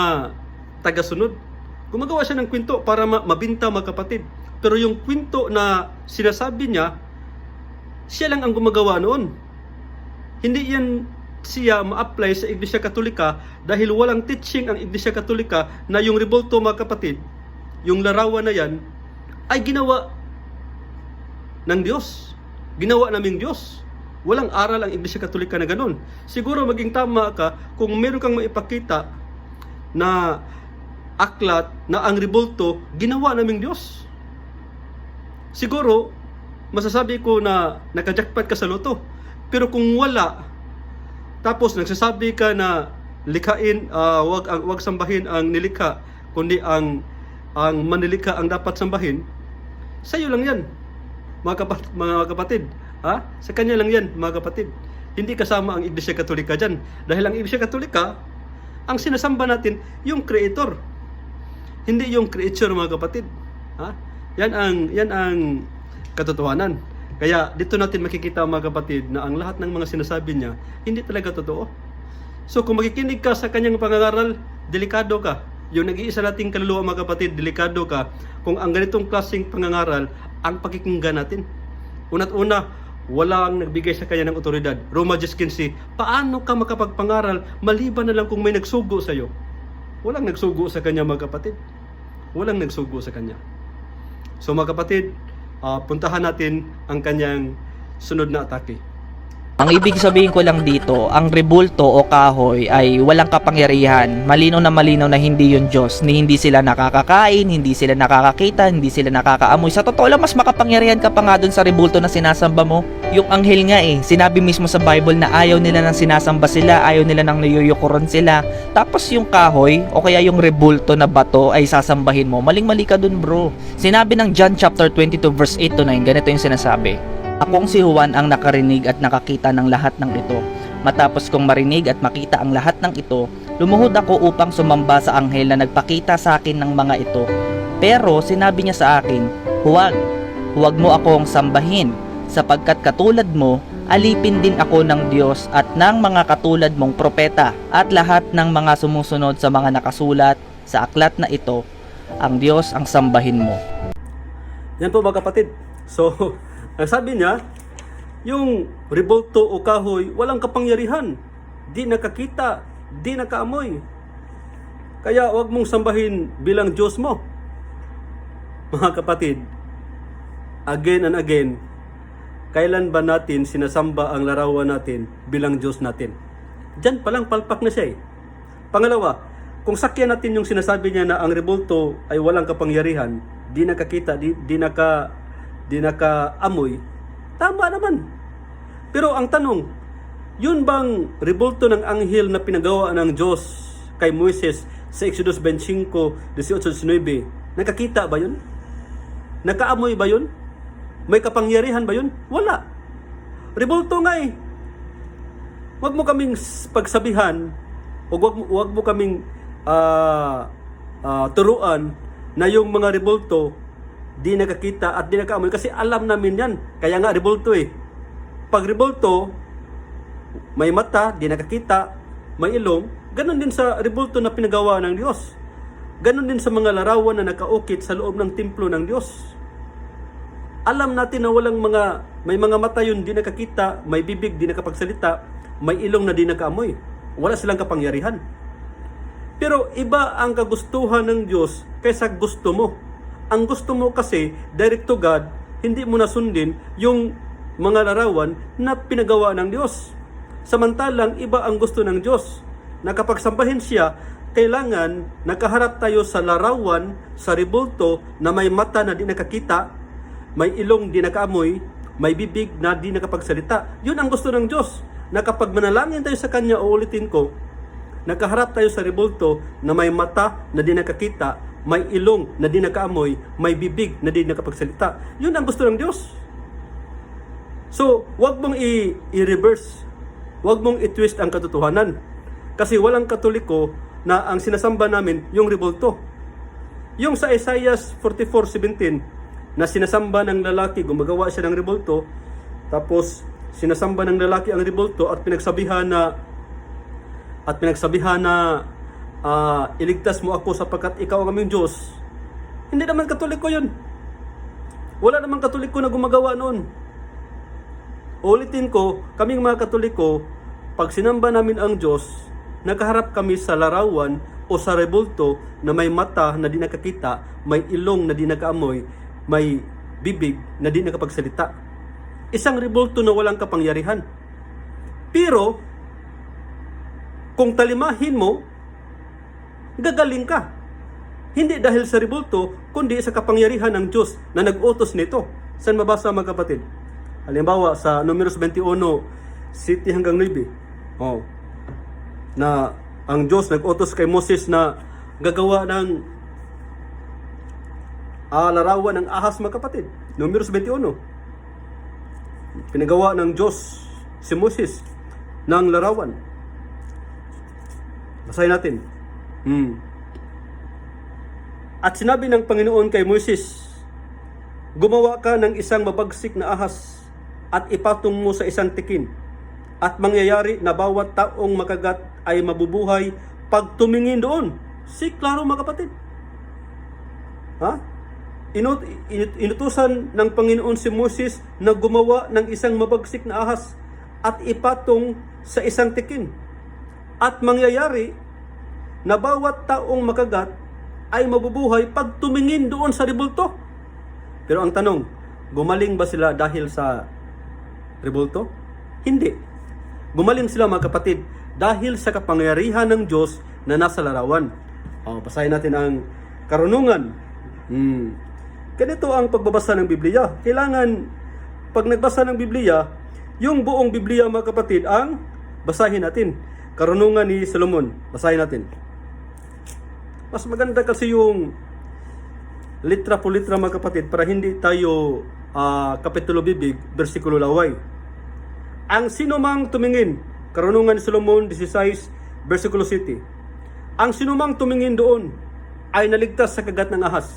tagasunod. Gumagawa siya ng kwento para mabinta mga kapatid. Pero yung kwento na sinasabi niya, siya lang ang gumagawa noon. Hindi yan siya ma-apply sa Iglesia Katolika dahil walang teaching ang Iglesia Katolika na yung rebulto, mga kapatid, yung larawan na yan, ay ginawa ng Diyos. Ginawa naming Diyos. Walang aral ang Iglesia Katolika na ganun. Siguro maging tama ka kung meron kang maipakita na aklat na ang rebulto ginawa naming Diyos. Siguro, masasabi ko na nakajakpat ka sa loto. Pero kung wala, tapos nagsasabi ka na likain, wag sambahin ang nilikha, kundi ang manilikha ang dapat sambahin, sa'yo lang yan, mga kapatid. Ha? Sa kanya lang yan, mga kapatid. Hindi kasama ang Iglesia Katolika dyan. Dahil ang Iglesia Katolika, ang sinasamba natin, yung Creator. Hindi yung creature, mga kapatid. Ha? Yan ang katotohanan. Kaya dito natin makikita, mga kapatid, na ang lahat ng mga sinasabi niya, hindi talaga totoo. So kung makikinig ka sa kanyang pangangaral, delikado ka. Yung nag-iisa nating kaluluwa, mga kapatid, delikado ka kung ang ganitong klaseng pangangaral ang pakikinggan natin. Una't una, walang nagbigay sa kanya ng otoridad. Roma 10:15, paano ka makapagpangaral maliban na lang kung may nagsugo sa iyo? Walang nagsugo sa kanya, mga kapatid. Walang nagsugo sa kanya. So mga kapatid, puntahan natin ang kanyang sunod na atake. Ang ibig sabihin ko lang dito, ang rebulto o kahoy ay walang kapangyarihan. Malinaw na hindi yun Diyos. Hindi sila nakakakain, hindi sila nakakakita, hindi sila nakakaamoy. Sa totoo lang, mas makapangyarihan ka pa nga dun sa rebulto na sinasamba mo. Yung anghel nga sinabi mismo sa Bible na ayaw nila nang sinasamba sila, ayaw nila nang niyuyukuron sila. Tapos yung kahoy o kaya yung rebulto na bato ay sasambahin mo. Maling-mali ka dun, bro. Sinabi ng John chapter 22 verse 8 to 9, ganito yung sinasabi. Akong si Juan ang nakarinig at nakakita ng lahat ng ito. Matapos kong marinig at makita ang lahat ng ito, lumuhod ako upang sumamba sa anghel na nagpakita sa akin ng mga ito. Pero sinabi niya sa akin, huwag mo akong sambahin, sapagkat katulad mo, alipin din ako ng Diyos at ng mga katulad mong propeta at lahat ng mga sumusunod sa mga nakasulat sa aklat na ito, ang Diyos ang sambahin mo. Yan po, mga kapatid. So, ang sabi niya, yung rebulto o kahoy, walang kapangyarihan. Di nakakita, di nakaamoy. Kaya huwag mong sambahin bilang Diyos mo. Mga kapatid, again and again, kailan ba natin sinasamba ang larawan natin bilang Diyos natin? Diyan palang palpak na siya . Pangalawa, kung sakyan natin yung sinasabi niya na ang rebulto ay walang kapangyarihan, di nakakita, di nakaamoy, tama naman. Pero ang tanong, yun bang rebulto ng anghel na pinagawa ng Diyos kay Moises sa Exodus 25:18-19, nakakita ba yun? Nakaamoy ba yun? May kapangyarihan ba yun? Wala. Rebulto nga . Huwag mo kaming pagsabihan o huwag mo kaming turuan na yung mga rebulto di nakakita at di nakaamoy, kasi alam namin yan. Kaya nga rebulto . Pag rebulto, may mata, di nakakita, may ilong. Ganon din sa rebulto na pinagawa ng Diyos. Ganon din sa mga larawan na nakaukit sa loob ng templo ng Diyos. Alam natin na may mga mata yun, di nakakita, may bibig, di nakapagsalita, may ilong na di nakaamoy. Wala silang kapangyarihan. Pero iba ang kagustuhan ng Diyos kaysa gusto mo. Ang gusto mo kasi, direct to God, hindi mo nasundin yung mga larawan na pinagawa ng Diyos. Samantalang iba ang gusto ng Diyos. Na kapag sambahin siya, kailangan nakaharap tayo sa larawan, sa rebulto na may mata na di nakakita, may ilong di nakaamoy, may bibig na di nakapagsalita. Yun ang gusto ng Diyos. Na kapag manalangin tayo sa Kanya, uulitin ko, nakaharap tayo sa rebulto na may mata na di nakakita, may ilong na di nakaamoy, may bibig na di nakapagsalita. Yun ang gusto ng Diyos. So, wag mong i-reverse. Wag mong i-twist ang katotohanan. Kasi walang Katoliko na ang sinasamba namin yung rebulto. Yung sa Isaiah 44:17 na sinasamba ng lalaki, gumagawa siya ng rebulto, tapos sinasamba ng lalaki ang rebulto at pinagsabihan na iligtas mo ako sapagkat ikaw ang aming Diyos. Hindi naman Katoliko yun. Wala namang Katoliko na gumagawa noon. Ulitin ko, kaming mga Katoliko, pag sinamba namin ang Diyos, nakaharap kami sa larawan o sa rebulto na may mata na di nakakita, may ilong na di nakaamoy, may bibig na di nakapagsalita. Isang rebulto na walang kapangyarihan. Pero, kung talimahin mo, gagaling ka. Hindi dahil sa rebulto, kundi sa kapangyarihan ng Diyos na nag-utos nito. Saan mabasa mga kapatid? Halimbawa sa Números 21, 7 hanggang 9. Na ang Diyos nag-utos kay Moses na gagawa ng larawan ng ahas mga kapatid. Números 21. Pinagawa ng Diyos si Moses ng larawan. Basahin natin. At sinabi ng Panginoon kay Moses, gumawa ka ng isang mabagsik na ahas at ipatong mo sa isang tikin. At mangyayari na bawat taong makagat ay mabubuhay pag tumingin doon. Klaro mga kapatid. Inutusan ng Panginoon si Moses na gumawa ng isang mabagsik na ahas at ipatong sa isang tikin. At mangyayari na bawat taong makagat ay mabubuhay pag tumingin doon sa rebulto. Pero ang tanong, gumaling ba sila dahil sa rebulto? Hindi. Gumaling sila mga kapatid dahil sa kapangyarihan ng Diyos na nasa larawan. Basahin natin ang karunungan. Ganito ang pagbabasa ng Biblia. Kailangan, pag nagbasa ng Biblia, yung buong Biblia mga kapatid ang basahin natin. Karunungan ni Solomon. Basahin natin. Mas maganda kasi yung litra po litra mga kapatid para hindi tayo kapitulo bibig, bersikulo laway. Ang sinumang tumingin, Karunungan ni Solomon 16, versikulo 7. Ang sinumang tumingin doon ay naligtas sa kagat ng ahas.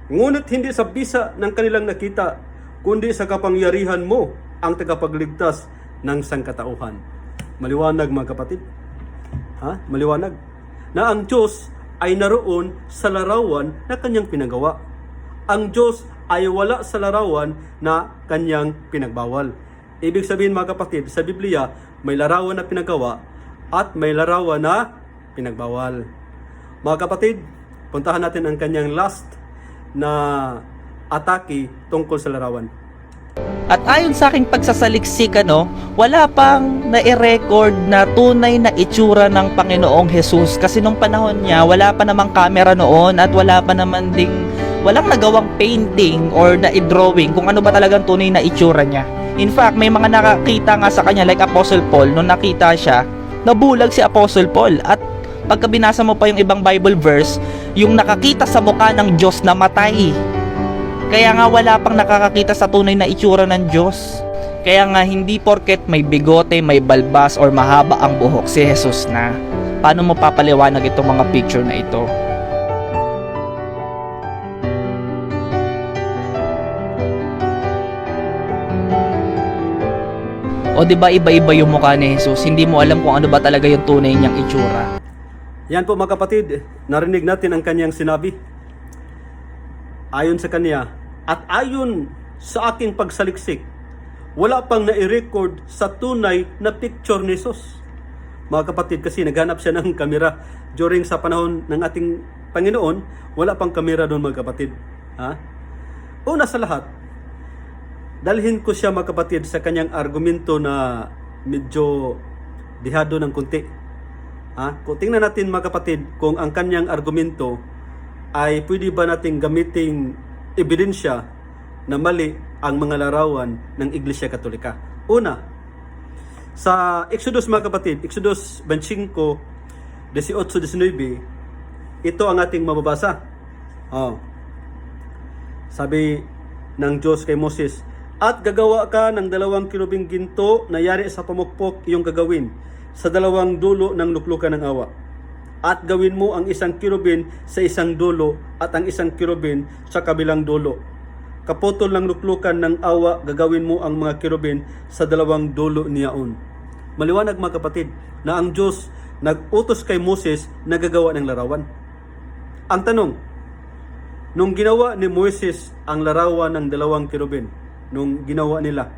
Ngunit hindi sa bisa ng kanilang nakita, kundi sa kapangyarihan mo ang tagapagligtas ng sangkatauhan. Maliwanag mga kapatid. Maliwanag. Na ang Diyos ay naroon sa larawan na kanyang pinagawa. Ang Diyos ay wala sa larawan na kanyang pinagbawal. Ibig sabihin mga kapatid, sa Biblia, may larawan na pinagawa at may larawan na pinagbawal. Mga kapatid, puntahan natin ang kanyang last na atake tungkol sa larawan. At ayon sa aking pagsasaliksik, wala pang nai-record na tunay na itsura ng Panginoong Jesus. Kasi nung panahon niya, wala pa namang camera noon at wala pa naman walang nagawang painting or na i-drawing kung ano ba talagang tunay na itsura niya. In fact, may mga nakakita nga sa kanya like Apostle Paul, nung nakita siya, nabulag si Apostle Paul. At pagka binasa mo pa yung ibang Bible verse, yung nakakita sa mukha ng Diyos na matay. Kaya nga wala pang nakakakita sa tunay na itsura ng Diyos. Kaya nga hindi porket may bigote, may balbas, or mahaba ang buhok si Jesus na. Paano mo papaliwanag itong mga picture na ito? O diba iba-iba yung mukha ni Jesus, hindi mo alam kung ano ba talaga yung tunay niyang itsura. Yan po mga kapatid, narinig natin ang kanyang sinabi. Ayon sa kanya, at ayon sa aking pagsaliksik, wala pang nai-record sa tunay na picture ni Jesus. Mga kapatid, kasi naghanap siya ng kamera during sa panahon ng ating Panginoon, wala pang kamera doon mga kapatid. Una sa lahat, dalhin ko siya mga kapatid sa kanyang argumento na medyo dihado ng kunti. Kung tingnan natin mga kapatid kung ang kanyang argumento ay pwede ba nating gamiting ebidensya na mali ang mga larawan ng Iglesia Katolika. Una, sa Exodus mga kapatid, Exodus 25, 18-19, ito ang ating mababasa. Sabi ng Diyos kay Moses, at gagawa ka ng 2 kirubing ginto na yari sa pamukpok iyong gagawin sa 2 dulo ng luklukan ng awa. At gawin mo ang 1 kirubin sa isang dulo at ang 1 kirubin sa kabilang dulo. Kaputol ng luklukan ng awa, gagawin mo ang mga kirubin sa 2 dulo niyaon. Maliwanag mga kapatid na ang Diyos nag-utos kay Moses na gagawa ng larawan. Ang tanong, nung ginawa ni Moses ang larawan ng 2 kirubin, nung ginawa nila,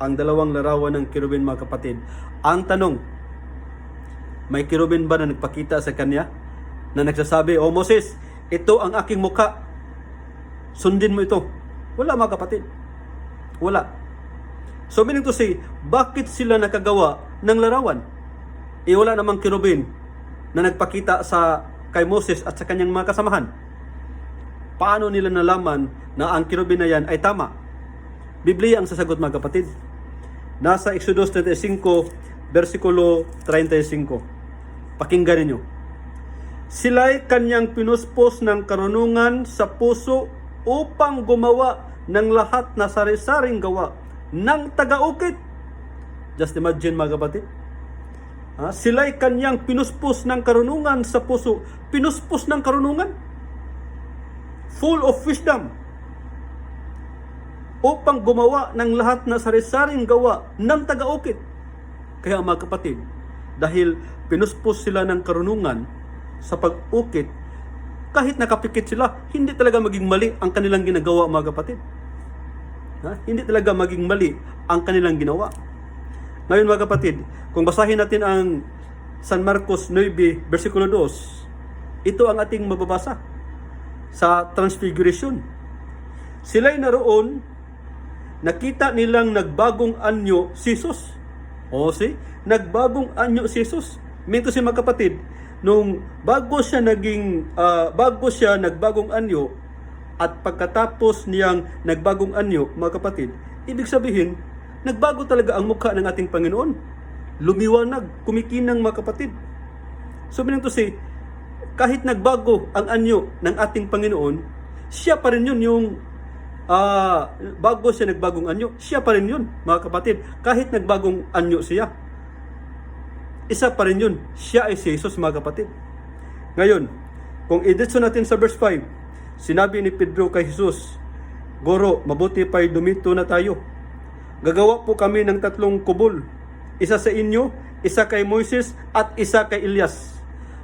ang dalawang larawan ng kirubin, mga kapatid. Ang tanong, may kirubin ba na nagpakita sa kanya na nagsasabi, "O Moses, ito ang aking mukha, sundin mo ito"? Wala, mga kapatid. Wala. So meaning to say, bakit sila nakagawa ng larawan? Wala namang kirubin na nagpakita sa kay Moses at sa kanyang mga kasamahan. Paano nila nalaman na ang kirubin na yan ay tama? Biblia ang sasagot, mga kapatid. Nasa Exodus 35, versikulo 35. Pakinggan ninyo. Sila'y kanyang pinuspos ng karunungan sa puso upang gumawa ng lahat na sari-saring gawa ng taga-ukit. Just imagine, mga kapatid. Sila'y kanyang pinuspos ng karunungan sa puso. Pinuspos ng karunungan? Full of wisdom. Upang gumawa ng lahat na sari-saring gawa ng taga-ukit. Kaya, mga kapatid, dahil pinuspos sila ng karunungan sa pag-ukit, kahit nakapikit sila, hindi talaga maging mali ang kanilang ginagawa, mga kapatid. Hindi talaga maging mali ang kanilang ginawa. Ngayon, mga kapatid, kung basahin natin ang San Marcos 9, versikulo 2, ito ang ating mababasa sa Transfiguration. Sila'y naroon, nakita nilang nagbagong anyo si Jesus. Nagbagong anyo si Jesus. Minto si, mga kapatid, nung bago siya nagbagong anyo at pagkatapos niyang nagbagong anyo, mga kapatid, ibig sabihin, nagbago talaga ang mukha ng ating Panginoon. Lumiwanag, kumikinang, mga kapatid. So meaning to say, kahit nagbago ang anyo ng ating Panginoon, siya pa rin yun yung bago siya nagbagong anyo, siya pa rin yun, mga kapatid. Kahit nagbagong anyo siya, isa pa rin yun, siya ay si Jesus, mga kapatid. Ngayon, kung iditso natin sa verse 5, sinabi ni Pedro kay Jesus, "Guro, mabuti pa'y dumito na tayo. Gagawa po kami ng 3 kubol, isa sa inyo, isa kay Moises, at isa kay Elias."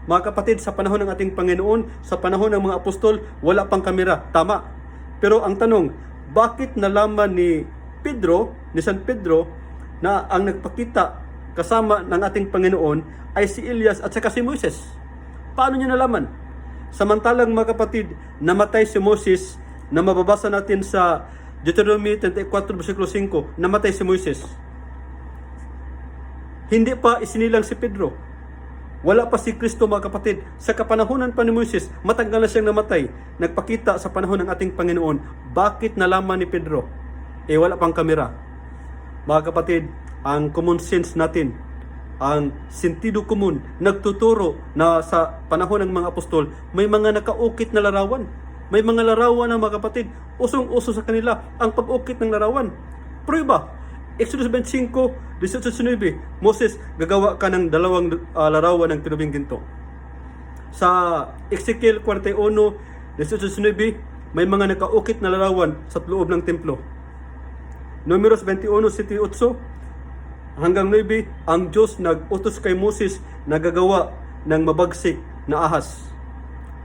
Mga kapatid, sa panahon ng ating Panginoon, sa panahon ng mga apostol, wala pang kamera, tama. Pero ang tanong, bakit nalaman ni San Pedro, na ang nagpakita kasama ng ating Panginoon ay si Elias at saka si Moises? Paano niya nalaman? Samantalang, mga kapatid, namatay si Moses, na mababasa natin sa Deuteronomy 34, versikulo 5, namatay si Moises. Hindi pa isinilang si Pedro. Wala pa si Kristo, mga kapatid. Sa kapanahunan pa ni Moises, matagal na siyang namatay. Nagpakita sa panahon ng ating Panginoon. Bakit nalaman ni Pedro? Wala pang kamera. Mga kapatid, ang common sense natin, ang sentido komun, nagtuturo na sa panahon ng mga apostol, may mga nakaukit na larawan. May mga larawan na, mga kapatid, usong-uso sa kanila ang pag-ukit ng larawan. Prueba, Exodus 25, 18-19, Moses, gagawa ka ng 2 larawan ng kirubing ginto. Sa Ezekiel 41, 18-19, may mga nakaukit na larawan sa loob ng templo. Números 21, 7-8, hanggang 9, ang Diyos nag-utos kay Moses na gagawa ng mabagsik na ahas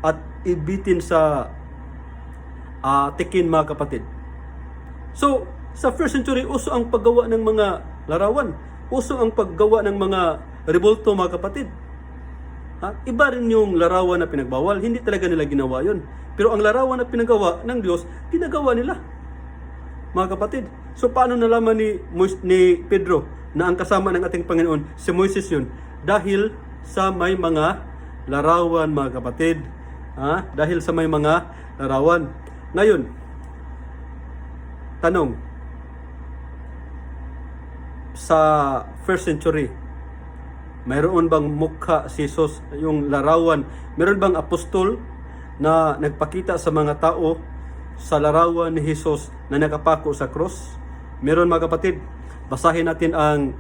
at ibitin sa tikin, mga kapatid. So, sa first century, uso ang paggawa ng mga larawan. Uso ang paggawa ng mga rebulto, mga kapatid. Iba rin yung larawan na pinagbawal. Hindi talaga nila ginawa yun. Pero ang larawan na pinagawa ng Diyos, ginagawa nila, mga kapatid. So paano nalaman ni Pedro na ang kasama ng ating Panginoon si Moises yun? Dahil sa may mga larawan, mga kapatid. Dahil sa may mga larawan. Ngayon, tanong, sa first century, mayroon bang mukha si Jesus, yung larawan? Mayroon bang apostol na nagpakita sa mga tao sa larawan ni Jesus na nakapako sa cross? Meron, mga kapatid. Basahin natin ang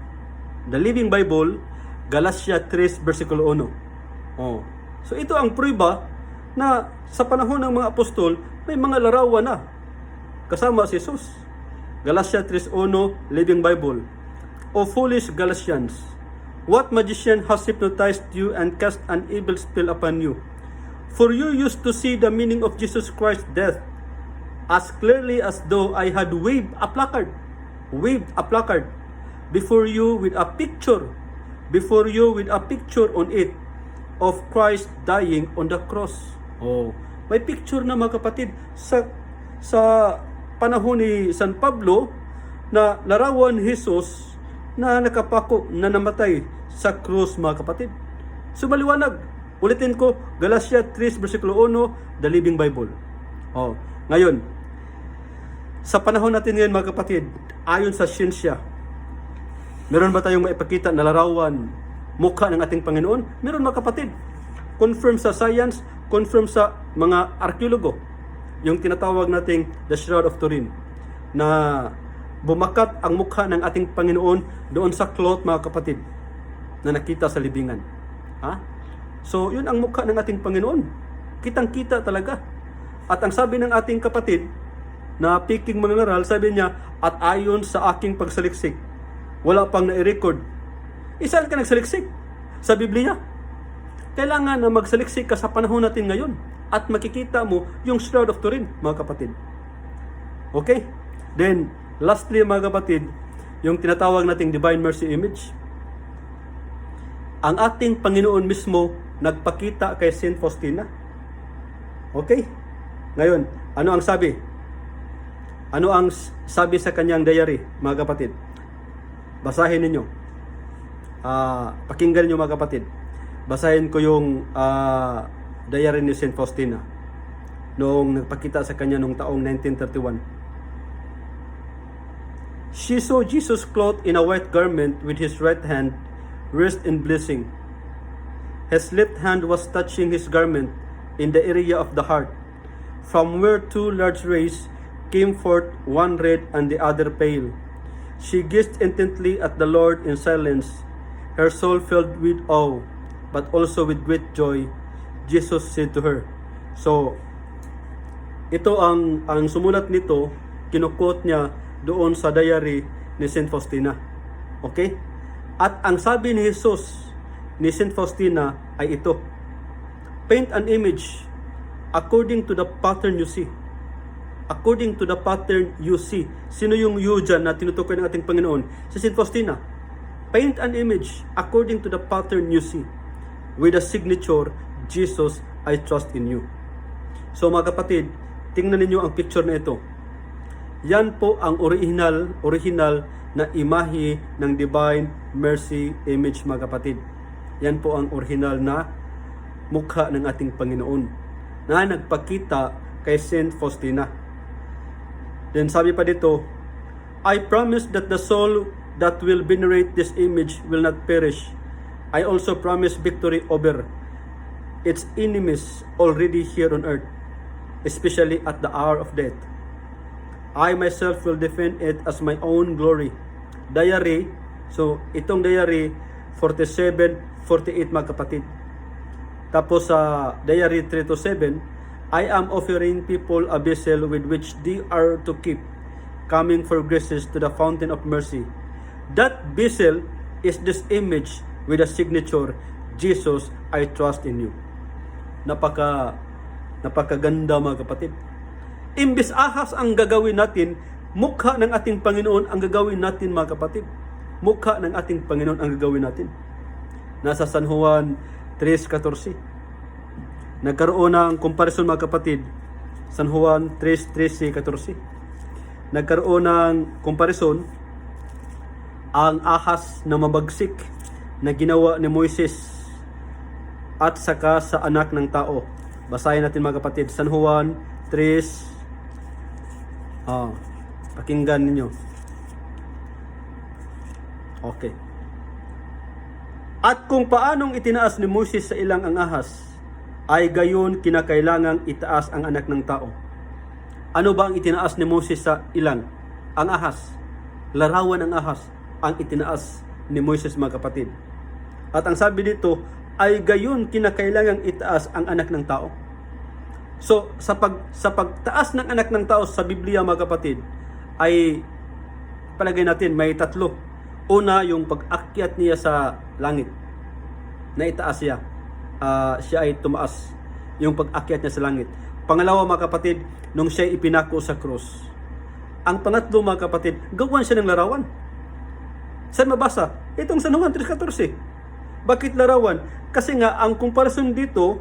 The Living Bible, Galatia 3, versikulo 1. So ito ang prueba na sa panahon ng mga apostol, may mga larawan na kasama si Jesus. Galatia 3:1, Living Bible. O foolish Galatians, what magician has hypnotized you and cast an evil spell upon you? For you used to see the meaning of Jesus Christ's death as clearly as though I had waved a placard. waved a placard before you with a picture, on it of Christ dying on the cross. Oh, may picture na mga kapatid sa panahon ni San Pablo na larawan Jesus na nakapako na namatay sa krus mga kapatid. So maliwanag. Ulitin ko, Galatia 3 versikulo 1, The Living Bible. Oh, ngayon, sa panahon natin ngayon mga kapatid, ayon sa siyensya, meron ba tayong maipakita na larawan mukha ng ating Panginoon? Meron mga kapatid. Confirm sa science, confirm sa mga arkeologo. Yung tinatawag nating The Shroud of Turin, na bumakat ang mukha ng ating Panginoon doon sa cloth mga kapatid, na nakita sa libingan. Ha? So, yun ang mukha ng ating Panginoon. Kitang-kita talaga. At ang sabi ng ating kapatid, na piking mangangaral, sabi niya, at ayon sa aking pagsaliksik, wala pang nai-record. Saan ka nagsaliksik? Sa Biblia. Kailangan na magsaliksik ka sa panahon natin ngayon at makikita mo yung Shroud of Turin, mga kapatid. Okay? Then, lastly, mga kapatid, yung tinatawag nating Divine Mercy Image. Ang ating Panginoon mismo nagpakita kay Saint Faustina. Okay? Ngayon, ano ang sabi? Ano ang sabi sa kanyang diary, mga kapatid? Basahin ninyo. Pakinggan niyo mga kapatid. Basahin ko yung diary ni Saint Faustina noong nagpakita sa kanya noong taong 1931. She saw Jesus clothed in a white garment with his right hand raised in blessing. His left hand was touching his garment in the area of the heart, from where two large rays came forth, one red and the other pale. She gazed intently at the Lord in silence, her soul filled with awe, but also with great joy. Jesus said to her. So, ito ang sumulat nito, kinukot niya doon sa diary ni Saint Faustina. Okay? At ang sabi ni Jesus ni Saint Faustina ay ito: paint an image according to the pattern you see. According to the pattern you see. Sino yung you dyan na tinutukoy ng ating Panginoon? Si Saint Faustina. Paint an image according to the pattern you see, with the signature, Jesus, I trust in you. So mga kapatid, tingnan ninyo ang picture na ito. Yan po ang original na imahe ng Divine Mercy Image, mga kapatid. Yan po ang original na mukha ng ating Panginoon na nagpakita kay Saint Faustina. Then sabi pa dito, I promise that the soul that will venerate this image will not perish. I also promise victory over its enemies already here on earth, especially at the hour of death. I myself will defend it as my own glory. Diary, so itong diary 47-48 mga kapatid. Tapos sa diary 3-7, I am offering people a vessel with which they are to keep coming for graces to the fountain of mercy. That vessel is this image with a signature, Jesus, I trust in you. Napakaganda mga kapatid. Imbis ahas ang gagawin natin, mukha ng ating Panginoon ang gagawin natin mga kapatid. Mukha ng ating Panginoon ang gagawin natin. Nasa San Juan 3:14. Nagkaroon ng comparison mga kapatid. San Juan 3:13-14. Nagkaroon ng comparison ang ahas na mabagsik na ginawa ni Moises at saka sa anak ng tao. Basahin natin mga kapatid. San Juan 3. Pakinggan ninyo. Okay. At kung paanong itinaas ni Moses sa ilang ang ahas, ay gayon kinakailangang itaas ang anak ng tao. Ano ba ang itinaas ni Moses sa ilang? Ang ahas. Larawan ng ahas ang itinaas ni Moses mga kapatid. At ang sabi dito, ay gayon kinakailangang itaas ang anak ng tao. So, sa pagtaas ng anak ng tao sa Biblia mga kapatid, ay palagay natin may tatlo. Una, yung pag-akyat niya sa langit. Na itaas siya. Siya ay tumaas. Yung pag-akyat niya sa langit. Pangalawa mga kapatid, nung siya ipinako sa krus. Ang pangatlo mga kapatid, gawan siya ng larawan. Saan mabasa? Itong San Juan 3:14. Bakit larawan? Kasi nga ang comparison dito,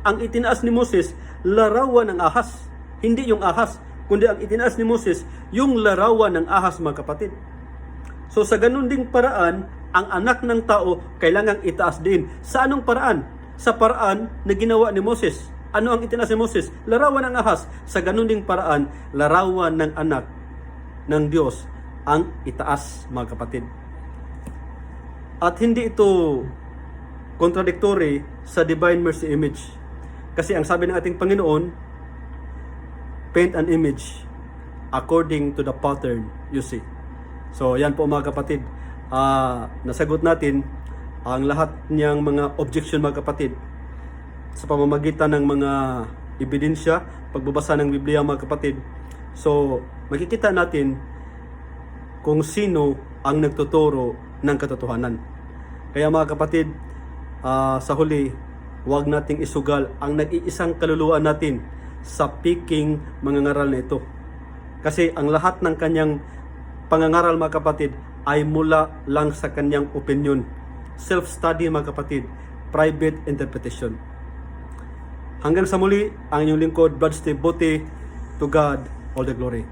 ang itinaas ni Moses, larawan ng ahas. Hindi yung ahas, kundi ang itinaas ni Moses, yung larawan ng ahas mga kapatid. So sa ganun ding paraan, ang anak ng tao kailangang itaas din. Sa anong paraan? Sa paraan na ginawa ni Moses. Ano ang itinaas ni Moses? Larawan ng ahas. Sa ganun ding paraan, larawan ng anak ng Diyos ang itaas mga kapatid. At hindi ito contradictory sa divine mercy image. Kasi ang sabi ng ating Panginoon, paint an image according to the pattern you see. So yan po mga kapatid, nasagot natin ang lahat niyang mga objection mga kapatid sa pamamagitan ng mga ebidensya, pagbabasa ng Biblia mga kapatid. So makikita natin kung sino ang nagtuturo ng katotohanan. Kaya mga kapatid, sa huli, huwag nating isugal ang nag-iisang kaluluwa natin sa piking mangangaral na ito. Kasi ang lahat ng kanyang pangangaral mga kapatid ay mula lang sa kanyang opinion. Self-study mga kapatid, private interpretation. Hanggang sa muli, ang inyong lingkod, Brad Steve Bote, to God all the glory.